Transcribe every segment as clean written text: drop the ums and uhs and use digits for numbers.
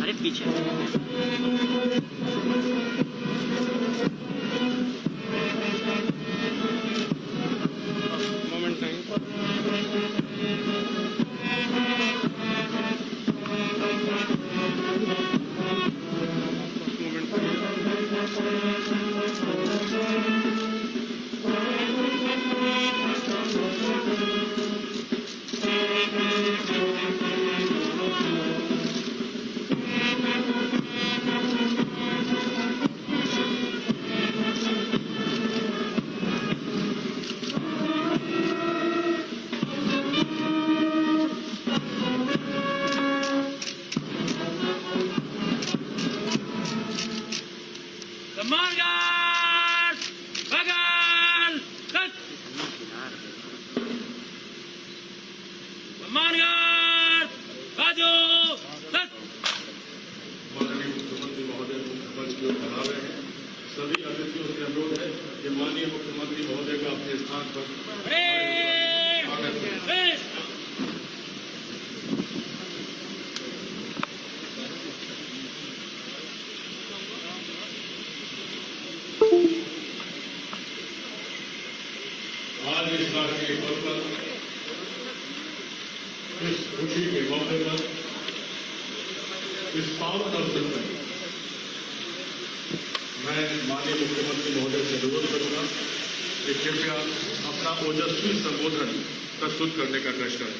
अरे पीछे moment time सभी अतिथियों से अनुरोध है कि माननीय मुख्यमंत्री महोदय का अपने स्थान पर आज इस राष्ट्रीय पर्व पर इस खुशी के मौके पर इस पावन अवसर पर मैं माननीय मुख्यमंत्री महोदय से अनुरोध करूंगा कि कृपया अपना ओजस्वी संबोधन प्रस्तुत करने का कष्ट करें।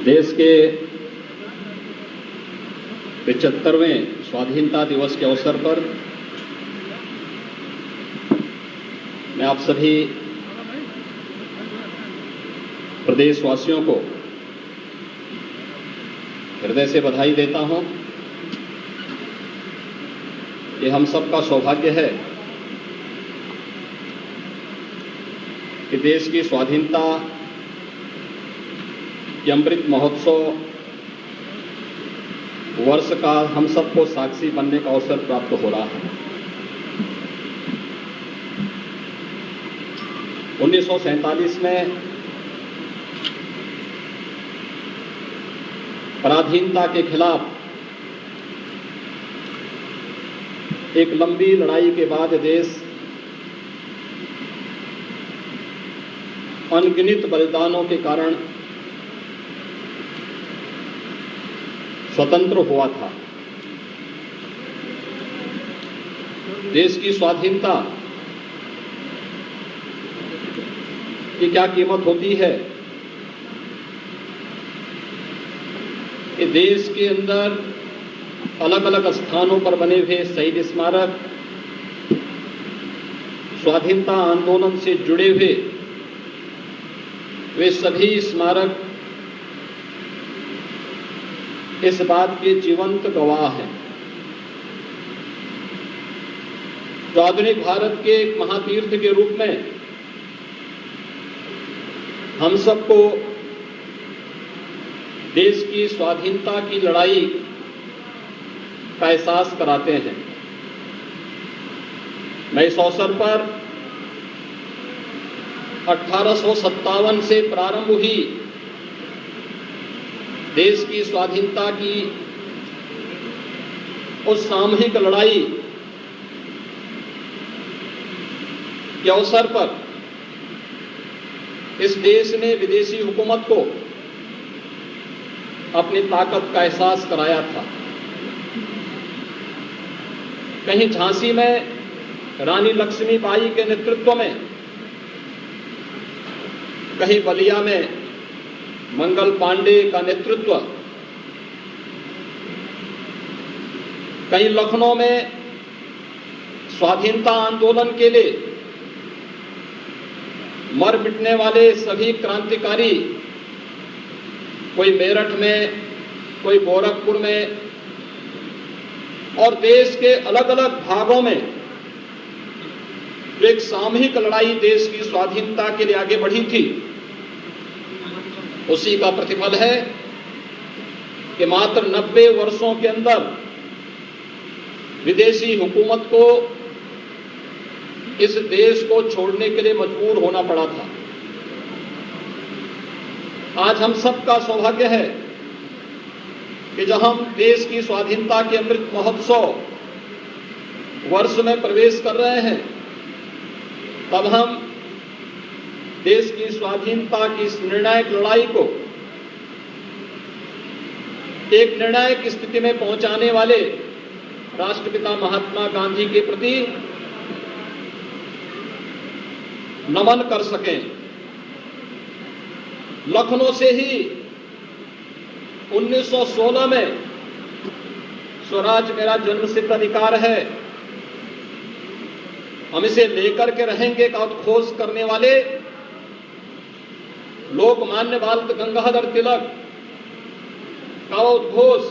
देश के 75वें स्वाधीनता दिवस के अवसर पर मैं आप सभी प्रदेशवासियों को हृदय से बधाई देता हूं। ये हम सबका सौभाग्य है कि देश की स्वाधीनता कि अमृत महोत्सव वर्ष का हम सबको साक्षी बनने का अवसर प्राप्त हो रहा है। 1947 में पराधीनता के खिलाफ एक लंबी लड़ाई के बाद देश अनगिनत बलिदानों के कारण स्वतंत्र हुआ था। देश की स्वाधीनता की क्या कीमत होती है कि देश के अंदर अलग अलग स्थानों पर बने हुए शहीद स्मारक, स्वाधीनता आंदोलन से जुड़े हुए वे सभी स्मारक इस बात के जीवंत गवाह हैं। तो आधुनिक भारत के एक महातीर्थ के रूप में हम सबको देश की स्वाधीनता की लड़ाई का एहसास कराते हैं। मैं इस अवसर पर 1857 से प्रारंभ हुई देश की स्वाधीनता की उस सामूहिक लड़ाई के अवसर पर इस देश ने विदेशी हुकूमत को अपनी ताकत का एहसास कराया था। कहीं झांसी में रानी लक्ष्मीबाई के नेतृत्व में, कहीं बलिया में मंगल पांडे का नेतृत्व, कहीं लखनऊ में स्वाधीनता आंदोलन के लिए मर मिटने वाले सभी क्रांतिकारी, कोई मेरठ में, कोई गोरखपुर में और देश के अलग अलग भागों में जो एक सामूहिक लड़ाई देश की स्वाधीनता के लिए आगे बढ़ी थी, उसी का प्रतिफल है कि मात्र 90 वर्षों के अंदर विदेशी हुकूमत को इस देश को छोड़ने के लिए मजबूर होना पड़ा था। आज हम सबका सौभाग्य है कि जब हम देश की स्वाधीनता के अमृत महोत्सव वर्ष में प्रवेश कर रहे हैं, तब हम देश की स्वाधीनता की इस निर्णायक लड़ाई को एक निर्णायक स्थिति में पहुंचाने वाले राष्ट्रपिता महात्मा गांधी के प्रति नमन कर सकें। लखनऊ से ही 1916 में स्वराज मेरा जन्मसिद्ध अधिकार है, हम इसे लेकर के रहेंगे का उद्घोष करने वाले लोकमान्य बाल गंगाधर तिलक का उद्घोष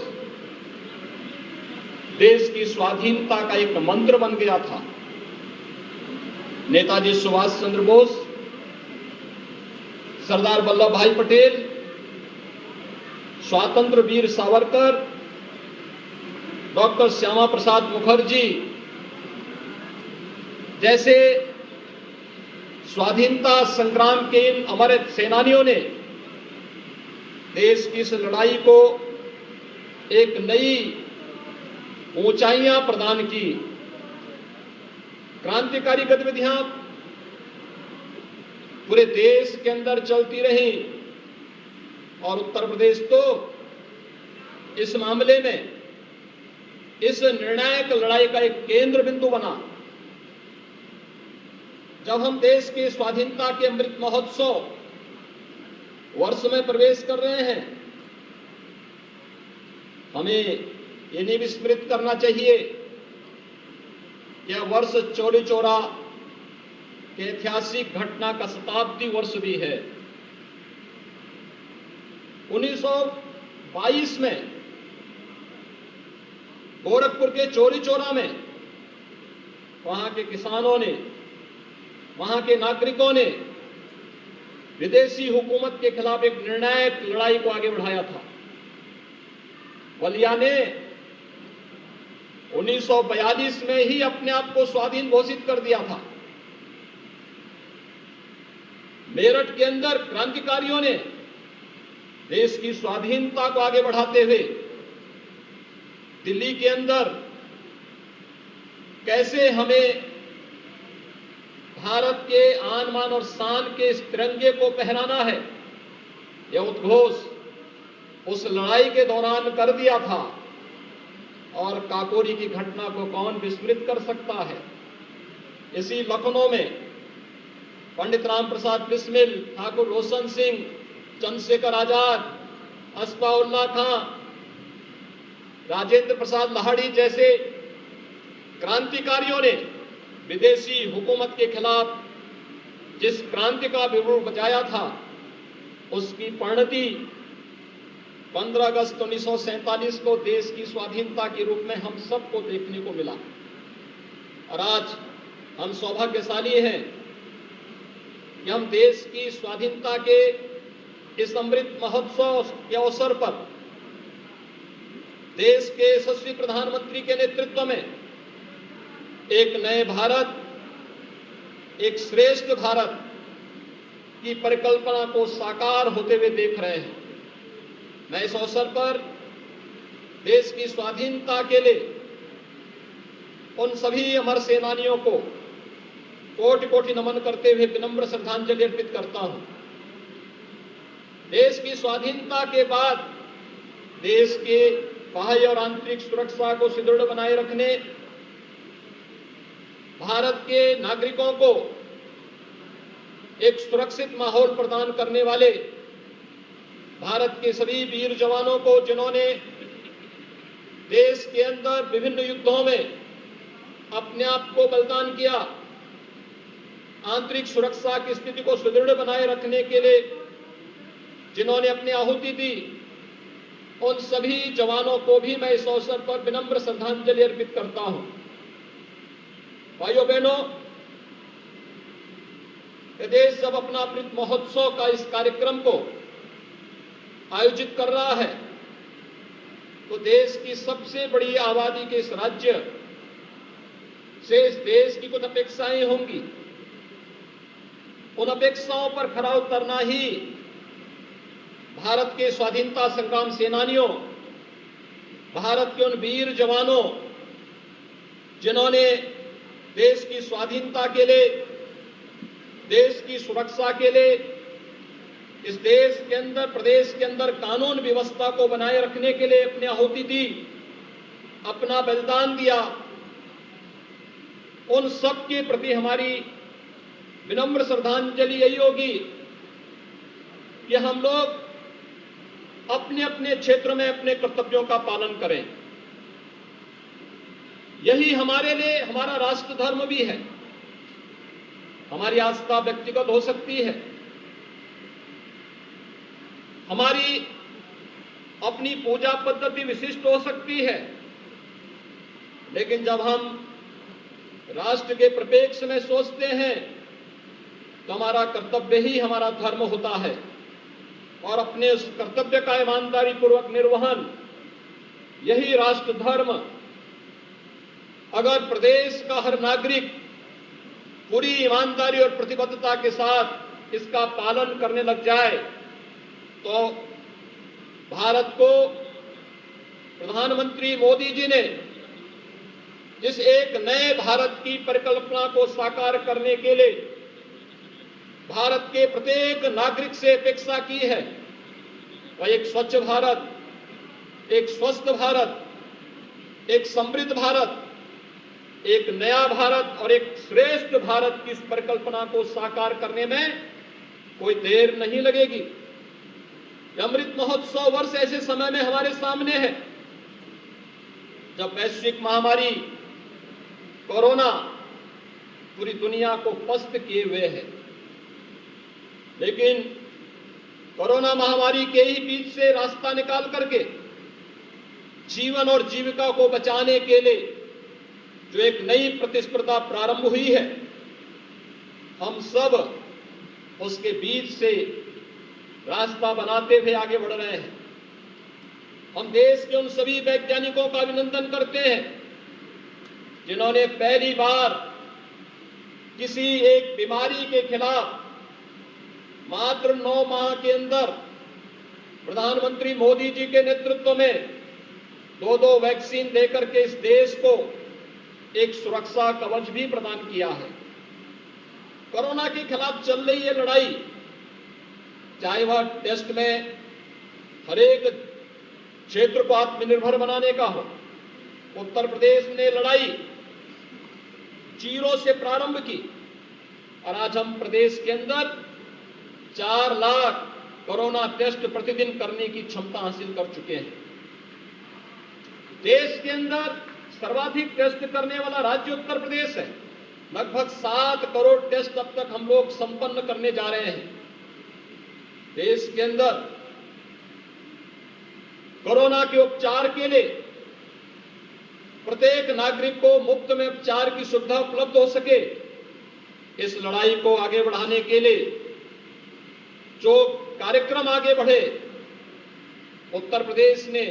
देश की स्वाधीनता का एक मंत्र बन गया था। नेताजी सुभाष चंद्र बोस, सरदार वल्लभ भाई पटेल, स्वातंत्र वीर सावरकर, डॉक्टर श्यामा प्रसाद मुखर्जी जैसे स्वाधीनता संग्राम के इन अमर सेनानियों ने देश की इस लड़ाई को एक नई ऊंचाइयां प्रदान की। क्रांतिकारी गतिविधियां पूरे देश के अंदर चलती रही और उत्तर प्रदेश तो इस मामले में इस निर्णायक लड़ाई का एक केंद्र बिंदु बना। जब हम देश की स्वाधीनता के अमृत महोत्सव वर्ष में प्रवेश कर रहे हैं, हमें ये नहीं विस्मृत करना चाहिए यह वर्ष चौरी चौरा के ऐतिहासिक घटना का शताब्दी वर्ष भी है। 1922 में गोरखपुर के चौरी चौरा में वहां के किसानों ने, वहां के नागरिकों ने विदेशी हुकूमत के खिलाफ एक निर्णायक लड़ाई को आगे बढ़ाया था। बलिया ने 1942 में ही अपने आप को स्वाधीन घोषित कर दिया था। मेरठ के अंदर क्रांतिकारियों ने देश की स्वाधीनता को आगे बढ़ाते हुए दिल्ली के अंदर कैसे हमें भारत के आन बान और शान के इस तिरंगे को पहनाना है, यह उद्घोष उस लड़ाई के दौरान कर दिया था। और काकोरी की घटना को कौन विस्मृत कर सकता है। इसी लखनऊ में पंडित राम प्रसाद बिस्मिल, ठाकुर रोशन सिंह, चंद्रशेखर आजाद, अस्फाउल्लाह खां, राजेंद्र प्रसाद लाहिड़ी जैसे क्रांतिकारियों ने विदेशी हुकूमत के खिलाफ जिस क्रांति का बिगुल बजाया था, उसकी परिणति 15 अगस्त 1947 को देश की स्वाधीनता के रूप में हम सबको देखने को मिला। और आज हम सौभाग्यशाली हैं कि हम देश की स्वाधीनता के इस अमृत महोत्सव के अवसर पर देश के यशस्वी प्रधानमंत्री के नेतृत्व में एक नए भारत, एक श्रेष्ठ भारत की परिकल्पना को साकार होते हुए देख रहे हैं। मैं इस अवसर पर देश की स्वाधीनता के लिए उन सभी अमर सेनानियों को कोटि कोटि नमन करते हुए विनम्र श्रद्धांजलि अर्पित करता हूं। देश की स्वाधीनता के बाद देश के बाह्य और आंतरिक सुरक्षा को सुदृढ़ बनाए रखने, भारत के नागरिकों को एक सुरक्षित माहौल प्रदान करने वाले भारत के सभी वीर जवानों को, जिन्होंने देश के अंदर विभिन्न युद्धों में अपने आप को बलिदान किया, आंतरिक सुरक्षा की स्थिति को सुदृढ़ बनाए रखने के लिए जिन्होंने अपनी आहुति दी, उन सभी जवानों को भी मैं इस अवसर पर विनम्र श्रद्धांजलि अर्पित करता हूं। भाइयों बहनों, देश जब अपना अमृत महोत्सव का इस कार्यक्रम को आयोजित कर रहा है तो देश की सबसे बड़ी आबादी के इस राज्य से इस देश की कुछ अपेक्षाएं होंगी। उन अपेक्षाओं पर खरा उतरना ही भारत के स्वाधीनता संग्राम सेनानियों, भारत के उन वीर जवानों जिन्होंने देश की स्वाधीनता के लिए, देश की सुरक्षा के लिए, इस देश के अंदर, प्रदेश के अंदर कानून व्यवस्था को बनाए रखने के लिए अपनी आहुति दी, अपना बलिदान दिया, उन सब के प्रति हमारी विनम्र श्रद्धांजलि यही होगी कि हम लोग अपने अपने क्षेत्र में अपने कर्तव्यों का पालन करें। यही हमारे लिए हमारा राष्ट्र धर्म भी है। हमारी आस्था व्यक्तिगत हो सकती है, हमारी अपनी पूजा पद्धति विशिष्ट हो सकती है, लेकिन जब हम राष्ट्र के परिप्रेक्ष्य में सोचते हैं तो हमारा कर्तव्य ही हमारा धर्म होता है और अपने उस कर्तव्य का ईमानदारी पूर्वक निर्वहन, यही राष्ट्र धर्म। अगर प्रदेश का हर नागरिक पूरी ईमानदारी और प्रतिबद्धता के साथ इसका पालन करने लग जाए तो भारत को प्रधानमंत्री मोदी जी ने जिस एक नए भारत की परिकल्पना को साकार करने के लिए भारत के प्रत्येक नागरिक से अपेक्षा की है, वह एक स्वच्छ भारत, एक स्वस्थ भारत, एक समृद्ध भारत, एक नया भारत और एक श्रेष्ठ भारत की इस परिकल्पना को साकार करने में कोई देर नहीं लगेगी। अमृत महोत्सव वर्ष ऐसे समय में हमारे सामने है जब वैश्विक महामारी कोरोना पूरी दुनिया को पस्त किए हुए है, लेकिन कोरोना महामारी के ही बीच से रास्ता निकाल करके जीवन और जीविका को बचाने के लिए जो एक नई प्रतिस्पर्धा प्रारंभ हुई है, हम सब उसके बीच से रास्ता बनाते हुए आगे बढ़ रहे हैं। हम देश के उन सभी वैज्ञानिकों का अभिनंदन करते हैं जिन्होंने पहली बार किसी एक बीमारी के खिलाफ मात्र 9 माह के अंदर प्रधानमंत्री मोदी जी के नेतृत्व में 2 वैक्सीन देकर के इस देश को एक सुरक्षा कवच भी प्रदान किया है। कोरोना के खिलाफ चल रही है लड़ाई, चाहे वह टेस्ट में हर एक क्षेत्र को आत्मनिर्भर बनाने का हो। उत्तर प्रदेश ने लड़ाई 0 से प्रारंभ की और आज हम प्रदेश के अंदर 4 लाख कोरोना टेस्ट प्रतिदिन करने की क्षमता हासिल कर चुके हैं। देश के अंदर सर्वाधिक टेस्ट करने वाला राज्य उत्तर प्रदेश है। लगभग 7 करोड़ टेस्ट अब तक हम लोग संपन्न करने जा रहे हैं। देश के अंदर कोरोना के उपचार के लिए प्रत्येक नागरिक को मुफ्त में उपचार की सुविधा उपलब्ध हो सके, इस लड़ाई को आगे बढ़ाने के लिए जो कार्यक्रम आगे बढ़े, उत्तर प्रदेश ने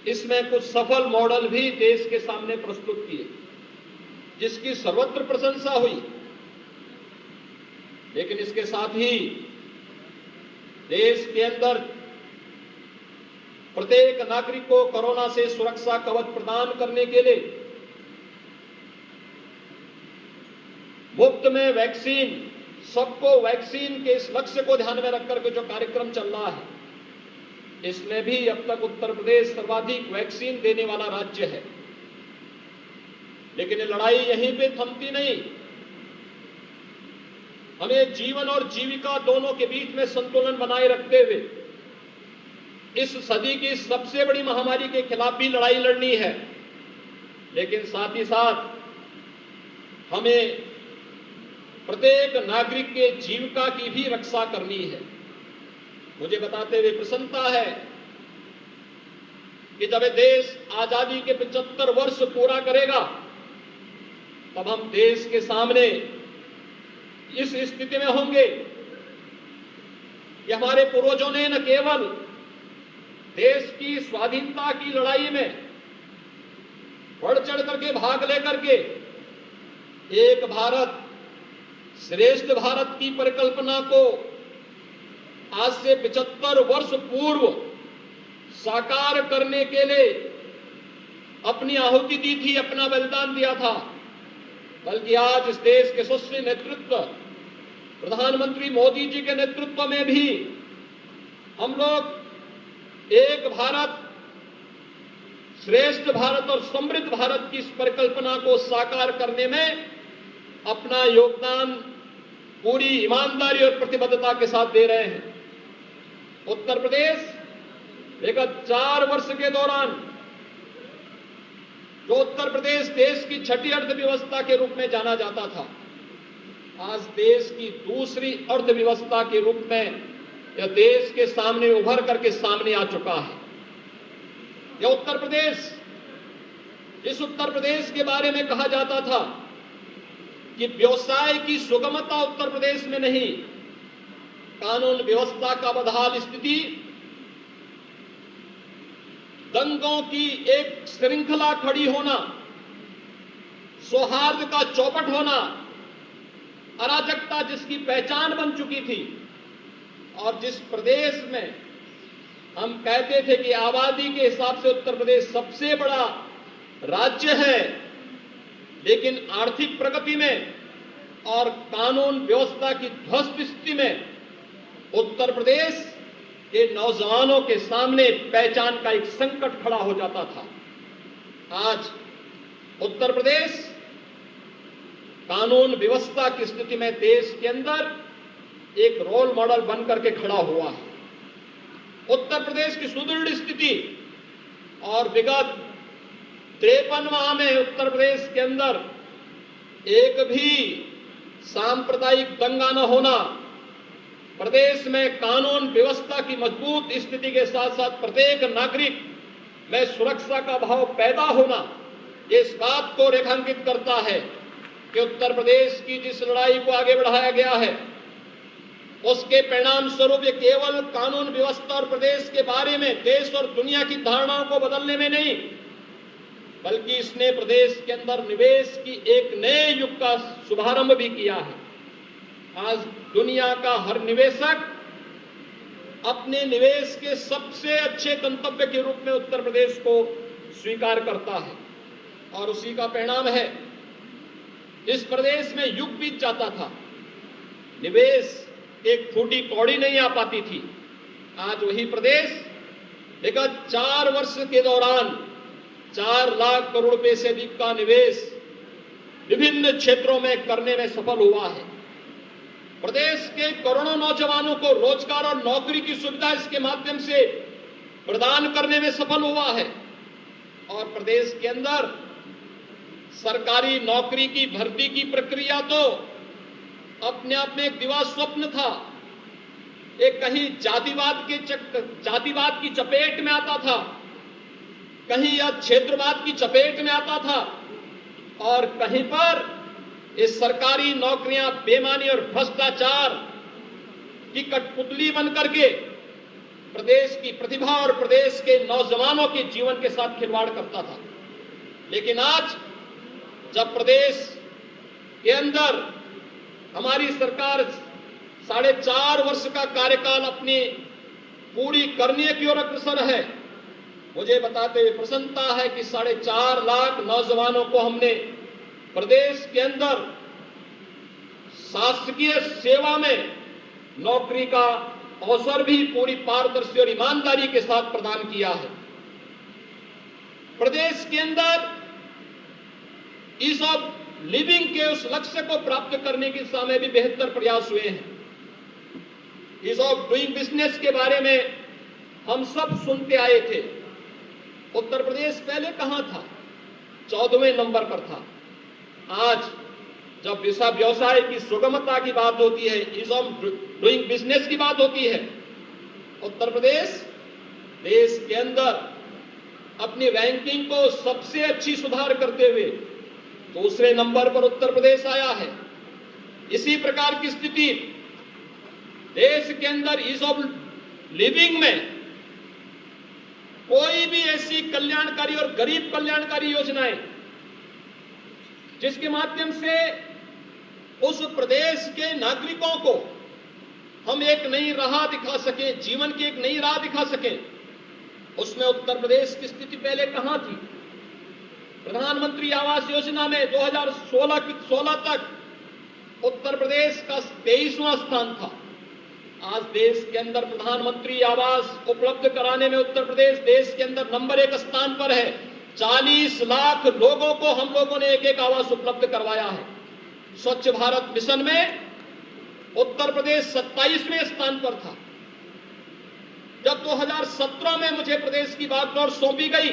इसमें कुछ सफल मॉडल भी देश के सामने प्रस्तुत किए, जिसकी सर्वत्र प्रशंसा हुई। लेकिन इसके साथ ही देश के अंदर प्रत्येक नागरिक को कोरोना से सुरक्षा कवच प्रदान करने के लिए मुफ्त में वैक्सीन, सबको वैक्सीन के इस लक्ष्य को ध्यान में रखकर के जो कार्यक्रम चल रहा है, इसमें भी अब तक उत्तर प्रदेश सर्वाधिक वैक्सीन देने वाला राज्य है। लेकिन ये लड़ाई यहीं पे थमती नहीं। हमें जीवन और जीविका दोनों के बीच में संतुलन बनाए रखते हुए इस सदी की सबसे बड़ी महामारी के खिलाफ भी लड़ाई लड़नी है। लेकिन साथ ही साथ हमें प्रत्येक नागरिक के जीविका की भी रक्षा करनी है। मुझे बताते हुए प्रसन्नता है कि जब देश आजादी के 75 वर्ष पूरा करेगा तब हम देश के सामने इस स्थिति में होंगे कि हमारे पूर्वजों ने न केवल देश की स्वाधीनता की लड़ाई में बढ़ चढ़ करके भाग लेकर के एक भारत श्रेष्ठ भारत की परिकल्पना को आज से 75 वर्ष पूर्व साकार करने के लिए अपनी आहुति दी थी, अपना बलिदान दिया था, बल्कि आज इस देश के यशस्वी नेतृत्व प्रधानमंत्री मोदी जी के नेतृत्व में भी हम लोग एक भारत श्रेष्ठ भारत और समृद्ध भारत की इस परिकल्पना को साकार करने में अपना योगदान पूरी ईमानदारी और प्रतिबद्धता के साथ दे रहे हैं। उत्तर प्रदेश विगत 4 वर्ष के दौरान जो उत्तर प्रदेश देश की छठी अर्थव्यवस्था के रूप में जाना जाता था, आज देश की दूसरी अर्थव्यवस्था के रूप में यह देश के सामने उभर करके सामने आ चुका है। यह उत्तर प्रदेश, इस उत्तर प्रदेश के बारे में कहा जाता था कि व्यवसाय की सुगमता उत्तर प्रदेश में नहीं, कानून व्यवस्था का बदहाल स्थिति, दंगों की एक श्रृंखला खड़ी होना, सौहार्द का चौपट होना, अराजकता जिसकी पहचान बन चुकी थी, और जिस प्रदेश में हम कहते थे कि आबादी के हिसाब से उत्तर प्रदेश सबसे बड़ा राज्य है, लेकिन आर्थिक प्रगति में और कानून व्यवस्था की ध्वस्त स्थिति में उत्तर प्रदेश के नौजवानों के सामने पहचान का एक संकट खड़ा हो जाता था। आज उत्तर प्रदेश कानून व्यवस्था की स्थिति में देश के अंदर एक रोल मॉडल बनकर के खड़ा हुआ है। उत्तर प्रदेश की सुदृढ़ स्थिति और विगत 53 माह में उत्तर प्रदेश के अंदर एक भी सांप्रदायिक दंगा न होना, प्रदेश में कानून व्यवस्था की मजबूत स्थिति के साथ साथ प्रत्येक नागरिक में सुरक्षा का भाव पैदा होना, इस बात को रेखांकित करता है कि उत्तर प्रदेश की जिस लड़ाई को आगे बढ़ाया गया है उसके परिणाम स्वरूप ये केवल कानून व्यवस्था और प्रदेश के बारे में देश और दुनिया की धारणाओं को बदलने में नहीं, बल्कि इसने प्रदेश के अंदर निवेश की एक नए युग का शुभारंभ भी किया है। आज दुनिया का हर निवेशक अपने निवेश के सबसे अच्छे गंतव्य के रूप में उत्तर प्रदेश को स्वीकार करता है, और उसी का परिणाम है इस प्रदेश में युग बीत जाता था, निवेश एक फूटी कौड़ी नहीं आ पाती थी। आज वही प्रदेश विगत 4 वर्ष के दौरान 4 लाख करोड़ रुपए से अधिक का निवेश विभिन्न क्षेत्रों में करने में सफल हुआ है। प्रदेश के करोड़ों नौजवानों को रोजगार और नौकरी की सुविधा इसके माध्यम से प्रदान करने में सफल हुआ है, और प्रदेश के अंदर सरकारी नौकरी की भर्ती की प्रक्रिया तो अपने आप में एक दिवा स्वप्न था, एक कहीं जातिवाद की चपेट में आता था, कहीं या क्षेत्रवाद की चपेट में आता था, और कहीं पर इस सरकारी नौकरियां बेईमानी और भ्रष्टाचार की कठपुतली बन करके प्रदेश की प्रतिभा और प्रदेश के नौजवानों के जीवन के साथ खिलवाड़ करता था। लेकिन आज जब प्रदेश के अंदर हमारी सरकार 4.5 वर्ष का कार्यकाल अपनी पूरी करने की ओर अग्रसर है, मुझे बताते हुए प्रसन्नता है कि 4.5 लाख नौजवानों को हमने प्रदेश के अंदर शासकीय सेवा में नौकरी का अवसर भी पूरी पारदर्शी और ईमानदारी के साथ प्रदान किया है। प्रदेश के अंदर ईज ऑफ लिविंग के उस लक्ष्य को प्राप्त करने की दिशा में भी बेहतर प्रयास हुए हैं। ईज ऑफ डूइंग बिजनेस के बारे में हम सब सुनते आए थे। उत्तर प्रदेश पहले कहां था? 14वें नंबर पर था। आज जब व्यवसाय की सुगमता की बात होती है, ईज ऑफ डूइंग बिजनेस की बात होती है, उत्तर प्रदेश देश के अंदर अपनी रैंकिंग को सबसे अच्छी सुधार करते हुए दूसरे नंबर पर उत्तर प्रदेश आया है। इसी प्रकार की स्थिति देश के अंदर ईज ऑफ लिविंग में कोई भी ऐसी कल्याणकारी और गरीब कल्याणकारी योजनाएं जिसके माध्यम से उस प्रदेश के नागरिकों को हम एक नई राह दिखा सकें, जीवन की एक नई राह दिखा सकें, उसमें उत्तर प्रदेश की स्थिति पहले कहां थी। प्रधानमंत्री आवास योजना में 2016 तक उत्तर प्रदेश का 23वां स्थान था। आज देश के अंदर प्रधानमंत्री आवास उपलब्ध कराने में उत्तर प्रदेश देश के अंदर नंबर 1 स्थान पर है। 40 लाख लोगों को हम लोगों ने एक आवास उपलब्ध करवाया है। स्वच्छ भारत मिशन में उत्तर प्रदेश 27वें स्थान पर था। जब 2017 में मुझे प्रदेश की बागडोर सौंपी गई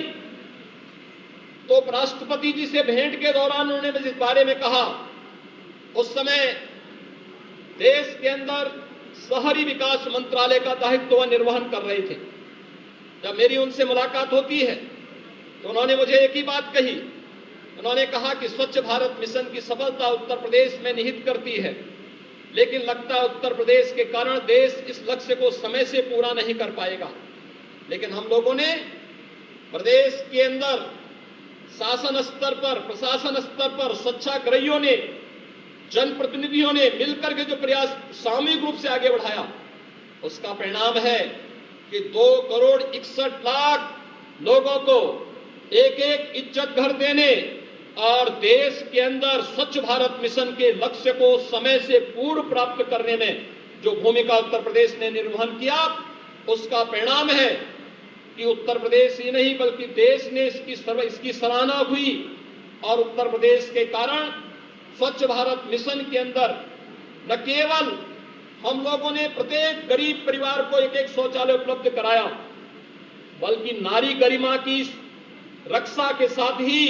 तो राष्ट्रपति जी से भेंट के दौरान उन्होंने इस बारे में कहा। उस समय देश के अंदर शहरी विकास मंत्रालय का दायित्व वह निर्वहन कर रहे थे। जब मेरी उनसे मुलाकात होती है तो उन्होंने मुझे एक ही बात कही। उन्होंने कहा कि स्वच्छ भारत मिशन की सफलता उत्तर प्रदेश में निहित करती है, लेकिन लगता है उत्तर प्रदेश के कारण देश इस लक्ष्य को समय से पूरा नहीं कर पाएगा। लेकिन हम लोगों ने प्रदेश के अंदर शासन स्तर पर, प्रशासन स्तर पर स्वच्छाग्रहियों ने, जनप्रतिनिधियों ने मिलकर के जो प्रयास सामूहिक रूप से आगे बढ़ाया, उसका परिणाम है कि 2,61,00,000 लोगों को एक एक इज्जत घर देने और देश के अंदर स्वच्छ भारत मिशन के लक्ष्य को समय से पूर्व प्राप्त करने में जो भूमिका उत्तर प्रदेश ने निर्वहन किया, उसका परिणाम है कि उत्तर प्रदेश ही नहीं बल्कि देश ने इसकी सराहना हुई। और उत्तर प्रदेश के कारण स्वच्छ भारत मिशन के अंदर न केवल हम लोगों ने प्रत्येक गरीब परिवार को एक एक शौचालय उपलब्ध कराया, बल्कि नारी गरिमा की रक्षा के साथ ही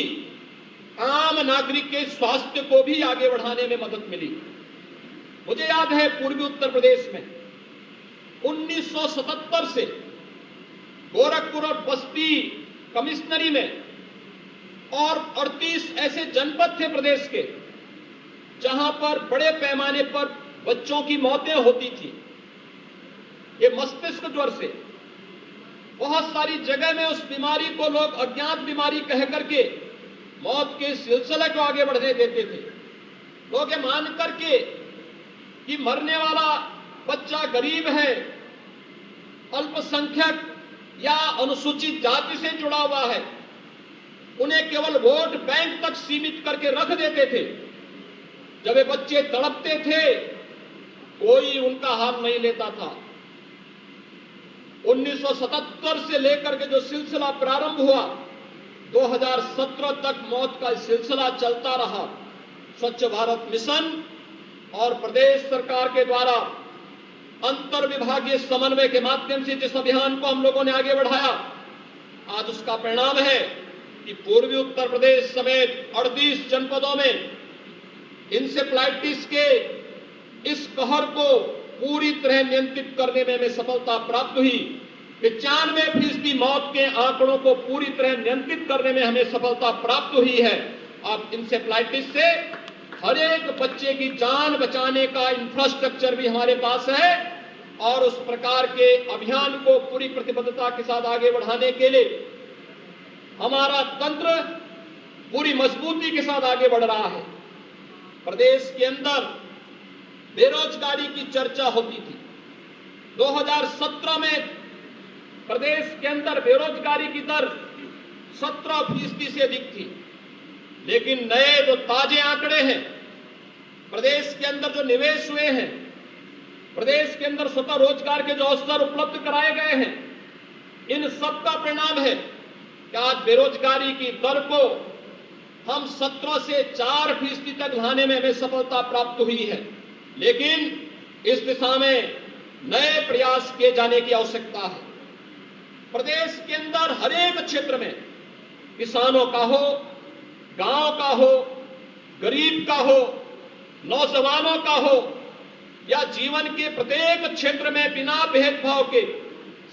आम नागरिक के स्वास्थ्य को भी आगे बढ़ाने में मदद मिली। मुझे याद है पूर्वी उत्तर प्रदेश में 1977 से गोरखपुर और बस्ती कमिश्नरी में और 38 ऐसे जनपद थे प्रदेश के जहां पर बड़े पैमाने पर बच्चों की मौतें होती थी। ये मस्तिष्क ज्वर से बहुत सारी जगह में उस बीमारी को लोग अज्ञात बीमारी कह करके मौत के सिलसिले को आगे बढ़ने देते थे। लोग ये मान करके कि मरने वाला बच्चा गरीब है, अल्पसंख्यक या अनुसूचित जाति से जुड़ा हुआ है, उन्हें केवल वोट बैंक तक सीमित करके रख देते थे। जब ये बच्चे तड़पते थे कोई उनका हाल नहीं लेता था। 1977 से लेकर के जो सिलसिला प्रारंभ हुआ 2017 तक मौत का सिलसिला चलता रहा। स्वच्छ भारत मिशन और प्रदेश सरकार के द्वारा अंतर विभागीय समन्वय के माध्यम से जिस अभियान को हम लोगों ने आगे बढ़ाया, आज उसका परिणाम है कि पूर्वी उत्तर प्रदेश समेत 38 जनपदों में इंसेफ्लाइटिस के इस कहर को पूरी तरह नियंत्रित करने में हमें सफलता प्राप्त हुई। 95% मौत के आंकड़ों को पूरी तरह नियंत्रित करने में हमें सफलता प्राप्त हुई है। अब इंसेफ्लाइटिस से हर एक बच्चे की जान बचाने का इंफ्रास्ट्रक्चर भी हमारे पास है और उस प्रकार के अभियान को पूरी प्रतिबद्धता के साथ आगे बढ़ाने के लिए हमारा तंत्र पूरी मजबूती के साथ आगे बढ़ रहा है। प्रदेश के अंदर बेरोजगारी की चर्चा होती थी। 2017 में प्रदेश के अंदर बेरोजगारी की दर 17% से अधिक थी, लेकिन नए जो ताजे आंकड़े हैं, प्रदेश के अंदर जो निवेश हुए हैं, प्रदेश के अंदर स्वतः रोजगार के जो अवसर उपलब्ध कराए गए हैं, इन सब का परिणाम है कि आज बेरोजगारी की दर को हम 17 से 4% तक लाने में हमें सफलता प्राप्त हुई है। लेकिन इस दिशा में नए प्रयास किए जाने की आवश्यकता है। प्रदेश के अंदर हर एक क्षेत्र में किसानों का हो, गांव का हो, गरीब का हो, नौजवानों का हो या जीवन के प्रत्येक क्षेत्र में बिना भेदभाव के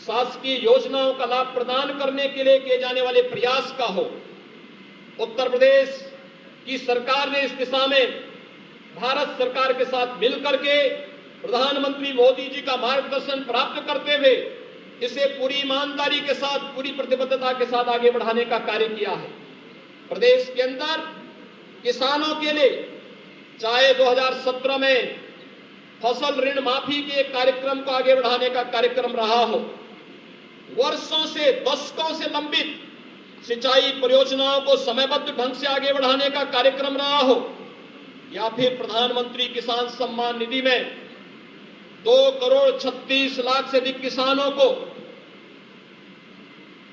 शासकीय योजनाओं का लाभ प्रदान करने के लिए किए जाने वाले प्रयास का हो, उत्तर प्रदेश की सरकार ने इस दिशा में भारत सरकार के साथ मिलकर के प्रधानमंत्री मोदी जी का मार्गदर्शन प्राप्त करते हुए इसे पूरी ईमानदारी के साथ, पूरी प्रतिबद्धता के साथ आगे बढ़ाने का कार्य किया है। प्रदेश के अंदर किसानों के लिए चाहे 2017 में फसल ऋण माफी के कार्यक्रम को आगे बढ़ाने का कार्यक्रम रहा हो, वर्षों से, दशकों से लंबित सिंचाई परियोजनाओं को समयबद्ध ढंग से आगे बढ़ाने का कार्यक्रम रहा हो, या फिर प्रधानमंत्री किसान सम्मान निधि में 2,36,00,000 से अधिक किसानों को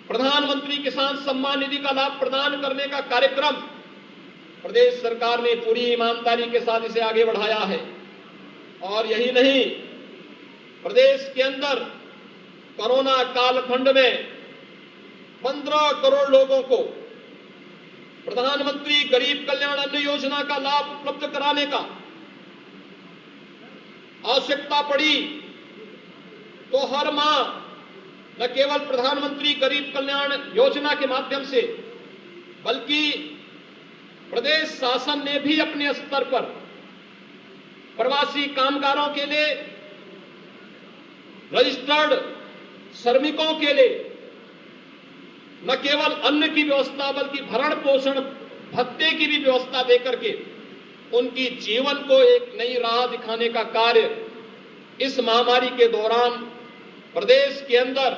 प्रधानमंत्री किसान सम्मान निधि का लाभ प्रदान करने का कार्यक्रम प्रदेश सरकार ने पूरी ईमानदारी के साथ इसे आगे बढ़ाया है। और यही नहीं, प्रदेश के अंदर कोरोना कालखंड में 15 करोड़ लोगों को प्रधानमंत्री गरीब कल्याण अन्न योजना का लाभ उपलब्ध कराने का आवश्यकता पड़ी तो हर माह न केवल प्रधानमंत्री गरीब कल्याण योजना के माध्यम से, बल्कि प्रदेश शासन ने भी अपने स्तर पर प्रवासी कामगारों के लिए, रजिस्टर्ड श्रमिकों के लिए न केवल अन्न की व्यवस्था बल्कि भरण पोषण भत्ते की भी व्यवस्था देकर के उनकी जीवन को एक नई राह दिखाने का कार्य इस महामारी के दौरान प्रदेश के अंदर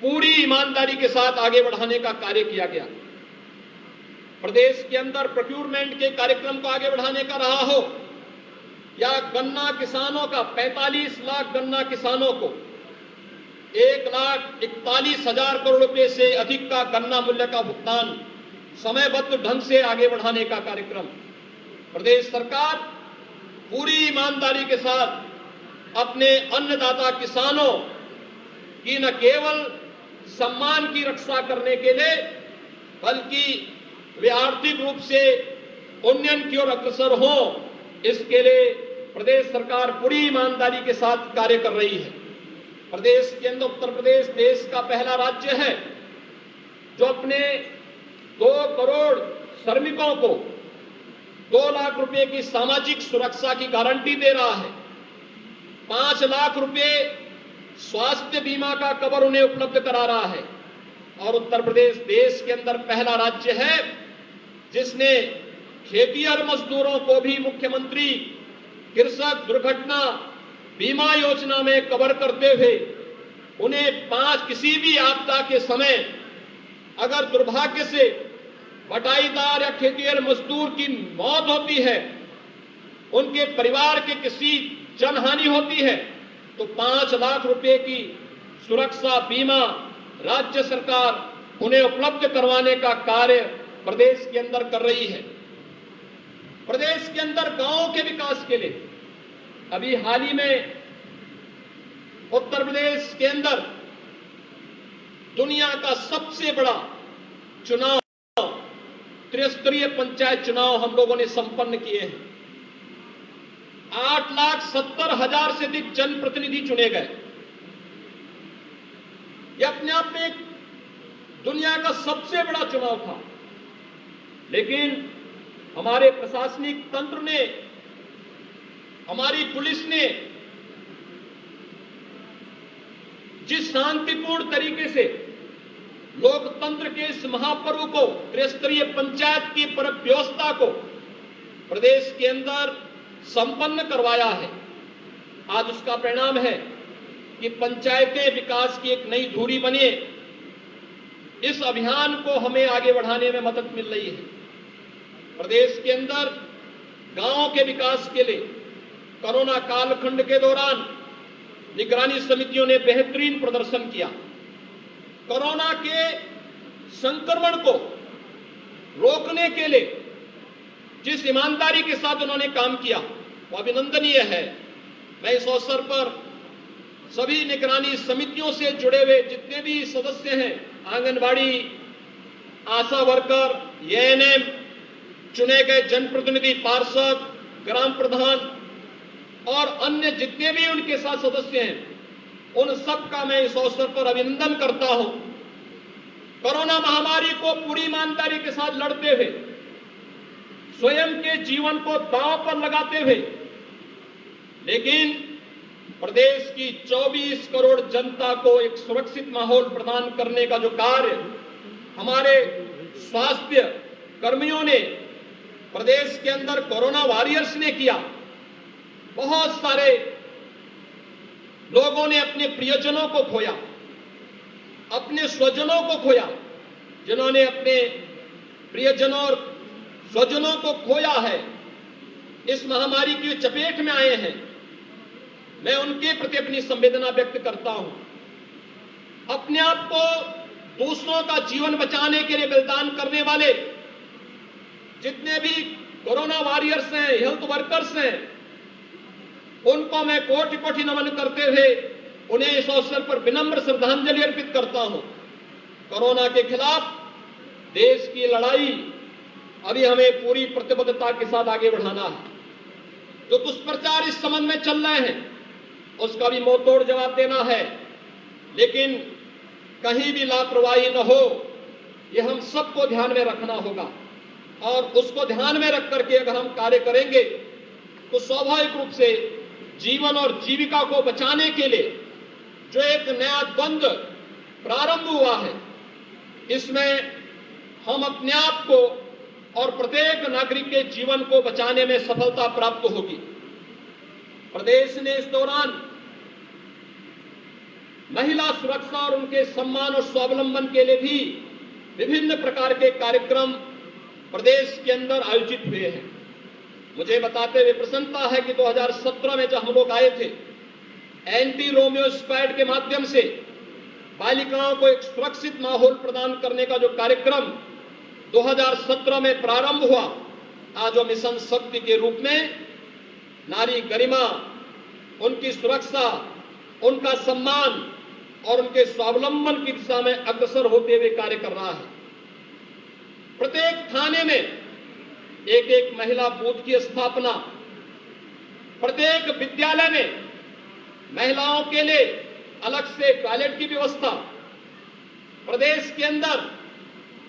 पूरी ईमानदारी के साथ आगे बढ़ाने का कार्य किया गया। प्रदेश के अंदर प्रोक्यूरमेंट के कार्यक्रम को आगे बढ़ाने का रहा हो, या गन्ना किसानों का 45 लाख गन्ना किसानों को 1,41,000 करोड़ रुपए से अधिक का गन्ना मूल्य का भुगतान समयबद्ध ढंग से आगे बढ़ाने का कार्यक्रम प्रदेश सरकार पूरी ईमानदारी के साथ अपने अन्नदाता किसानों की न केवल सम्मान की रक्षा करने के लिए, बल्कि वे आर्थिक रूप से उन्नयन की ओर अग्रसर हो, इसके लिए प्रदेश सरकार पूरी ईमानदारी के साथ कार्य कर रही है। प्रदेश के अंदर उत्तर प्रदेश देश का पहला राज्य है जो अपने 2 करोड़ श्रमिकों को 2 लाख रुपए की सामाजिक सुरक्षा की गारंटी दे रहा है। 5 लाख रुपए स्वास्थ्य बीमा का कवर उन्हें उपलब्ध करा रहा है। और उत्तर प्रदेश देश के अंदर पहला राज्य है जिसने खेतिहर मजदूरों को भी मुख्यमंत्री कृषक दुर्घटना बीमा योजना में कवर करते हुए उन्हें किसी भी आपदा के समय अगर दुर्भाग्य से बटाईदार या खेतिहर मजदूर की मौत होती है, उनके परिवार के किसी जनहानि होती है, तो 5 लाख रुपए की सुरक्षा बीमा राज्य सरकार उन्हें उपलब्ध करवाने का कार्य प्रदेश के अंदर कर रही है। प्रदेश के अंदर गांवों के विकास के लिए अभी हाल ही में उत्तर प्रदेश के अंदर दुनिया का सबसे बड़ा चुनाव, त्रिस्तरीय पंचायत चुनाव हम लोगों ने संपन्न किए हैं। 8,70,000 से अधिक जनप्रतिनिधि चुने गए। यह अपने आप में एक दुनिया का सबसे बड़ा चुनाव था, लेकिन हमारे प्रशासनिक तंत्र ने, हमारी पुलिस ने जिस शांतिपूर्ण तरीके से लोकतंत्र के इस महापर्व को, त्रिस्तरीय पंचायत की व्यवस्था को प्रदेश के अंदर संपन्न करवाया है, आज उसका परिणाम है कि पंचायतें विकास की एक नई धुरी बने। इस अभियान को हमें आगे बढ़ाने में मदद मिल रही है। प्रदेश के अंदर गांवों के विकास के लिए कोरोना कालखंड के दौरान निगरानी समितियों ने बेहतरीन प्रदर्शन किया। कोरोना के संक्रमण को रोकने के लिए जिस ईमानदारी के साथ उन्होंने काम किया वो अभिनंदनीय है। मैं इस अवसर पर सभी निगरानी समितियों से जुड़े हुए जितने भी सदस्य हैं, आंगनबाड़ी, आशा वर्कर, एएनएम, चुने गए जनप्रतिनिधि, पार्षद, ग्राम प्रधान और अन्य जितने भी उनके साथ सदस्य हैं, उन सब का मैं इस अवसर पर अभिनंदन करता हूं। कोरोना महामारी को पूरी ईमानदारी के साथ लड़ते हुए, स्वयं के जीवन को दांव पर लगाते हुए, लेकिन प्रदेश की 24 करोड़ जनता को एक सुरक्षित माहौल प्रदान करने का जो कार्य हमारे स्वास्थ्य कर्मियों ने, प्रदेश के अंदर कोरोना वॉरियर्स ने किया। बहुत सारे लोगों ने अपने प्रियजनों को खोया, अपने स्वजनों को खोया। जिन्होंने अपने प्रियजनों और स्वजनों को खोया है, इस महामारी की चपेट में आए हैं, मैं उनके प्रति अपनी संवेदना व्यक्त करता हूं। अपने आप को दूसरों का जीवन बचाने के लिए बलिदान करने वाले जितने भी कोरोना वॉरियर्स हैं, हेल्थ वर्कर्स हैं, उनको मैं कोटि कोटि नमन करते हुए उन्हें इस अवसर पर विनम्र श्रद्धांजलि अर्पित करता हूं। कोरोना के खिलाफ देश की लड़ाई अभी हमें पूरी प्रतिबद्धता के साथ आगे बढ़ाना है। जो दुष्प्रचार इस संबंध में चल रहे हैं, उसका भी मुंहतोड़ जवाब देना है, लेकिन कहीं भी लापरवाही न हो, यह हम सबको ध्यान में रखना होगा। और उसको ध्यान में रख करके अगर हम कार्य करेंगे तो स्वाभाविक रूप से जीवन और जीविका को बचाने के लिए जो एक नया द्वंद्व प्रारंभ हुआ है, इसमें हम अपने आप को और प्रत्येक नागरिक के जीवन को बचाने में सफलता प्राप्त होगी। प्रदेश ने इस दौरान महिला सुरक्षा और उनके सम्मान और स्वावलंबन के लिए भी विभिन्न प्रकार के कार्यक्रम प्रदेश के अंदर आयोजित हुए हैं। मुझे बताते हुए प्रसन्नता है कि 2017 में जब हम लोग आए थे, एंटी रोमियो स्क्वाड के माध्यम से बालिकाओं को एक सुरक्षित माहौल प्रदान करने का जो कार्यक्रम 2017 में प्रारंभ हुआ, आज वो मिशन शक्ति के रूप में नारी गरिमा, उनकी सुरक्षा, उनका सम्मान और उनके स्वावलंबन की दिशा में अग्रसर होते हुए कार्य कर रहा है। प्रत्येक थाने में एक एक महिला बूथ की स्थापना, प्रत्येक विद्यालय में महिलाओं के लिए अलग से टॉयलेट की व्यवस्था, प्रदेश के अंदर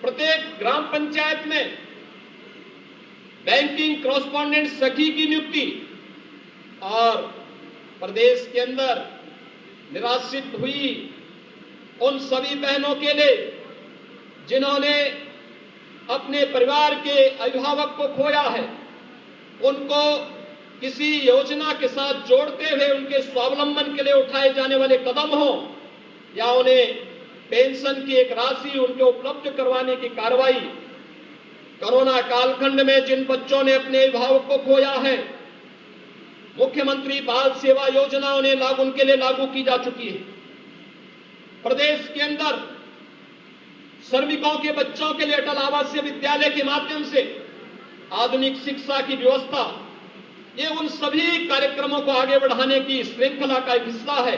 प्रत्येक ग्राम पंचायत में बैंकिंग कॉरेस्पॉन्डेंट सखी की नियुक्ति, और प्रदेश के अंदर निराश्रित हुई उन सभी बहनों के लिए जिन्होंने अपने परिवार के अभिभावक को खोया है, उनको किसी योजना के साथ जोड़ते हुए उनके स्वावलंबन के लिए उठाए जाने वाले कदम हो, या उन्हें पेंशन की एक राशि उनको उपलब्ध करवाने की कार्रवाई। कोरोना कालखंड में जिन बच्चों ने अपने अभिभावक को खोया है, मुख्यमंत्री बाल सेवा योजना उनके लिए लागू की जा चुकी है। प्रदेश के अंदर श्रमिकों के बच्चों के लिए अटल आवासीय विद्यालय के माध्यम से आधुनिक शिक्षा की व्यवस्था, ये उन सभी कार्यक्रमों को आगे बढ़ाने की श्रृंखला का एक हिस्सा है,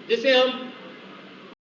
जिसे हम